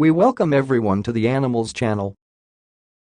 We welcome everyone to the Animals channel.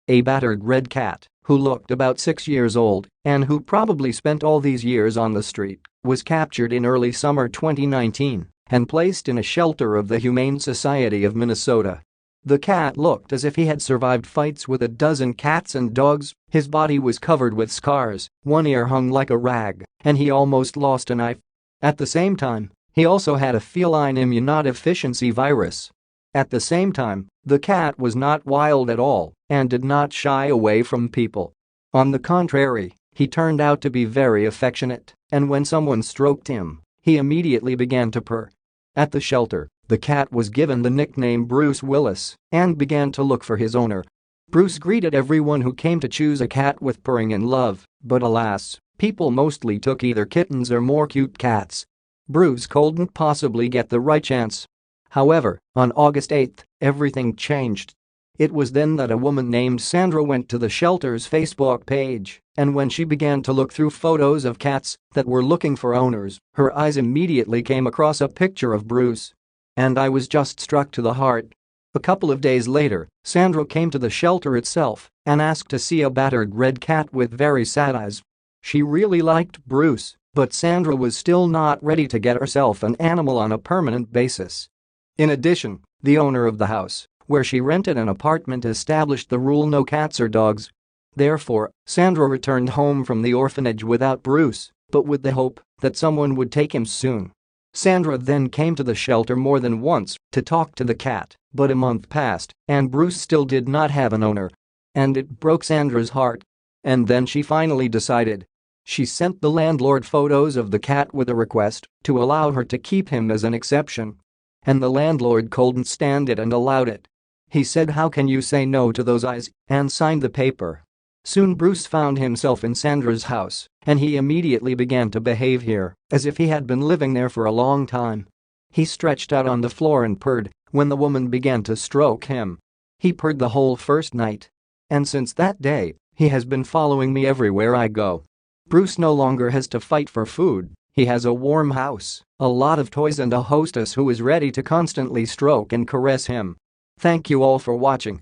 A battered red cat, who looked about 6 years old and who probably spent all these years on the street, was captured in early summer 2019 and placed in a shelter of the Humane Society of Minnesota. The cat looked as if he had survived fights with a dozen cats and dogs. His body was covered with scars, one ear hung like a rag, and he almost lost an eye. At the same time, he also had a feline immunodeficiency virus. At the same time, the cat was not wild at all and did not shy away from people. On the contrary, he turned out to be very affectionate, and when someone stroked him, he immediately began to purr. At the shelter, the cat was given the nickname Bruce Willis and began to look for his owner. Bruce greeted everyone who came to choose a cat with purring and love, but alas, people mostly took either kittens or more cute cats. Bruce couldn't possibly get the right chance. However, on August 8, everything changed. It was then that a woman named Sandra went to the shelter's Facebook page, and when she began to look through photos of cats that were looking for owners, her eyes immediately came across a picture of Bruce. And I was just struck to the heart. A couple of days later, Sandra came to the shelter itself and asked to see a battered red cat with very sad eyes. She really liked Bruce, but Sandra was still not ready to get herself an animal on a permanent basis. In addition, the owner of the house, where she rented an apartment, established the rule no cats or dogs. Therefore, Sandra returned home from the orphanage without Bruce, but with the hope that someone would take him soon. Sandra then came to the shelter more than once to talk to the cat, but a month passed and Bruce still did not have an owner. And it broke Sandra's heart. And then she finally decided. She sent the landlord photos of the cat with a request to allow her to keep him as an exception. And the landlord couldn't stand it and allowed it. He said, "How can you say no to those eyes?" and signed the paper. Soon Bruce found himself in Sandra's house, and he immediately began to behave here as if he had been living there for a long time. He stretched out on the floor and purred when the woman began to stroke him. He purred the whole first night. And since that day, he has been following me everywhere I go. Bruce no longer has to fight for food. He has a warm house, a lot of toys, and a hostess who is ready to constantly stroke and caress him. Thank you all for watching.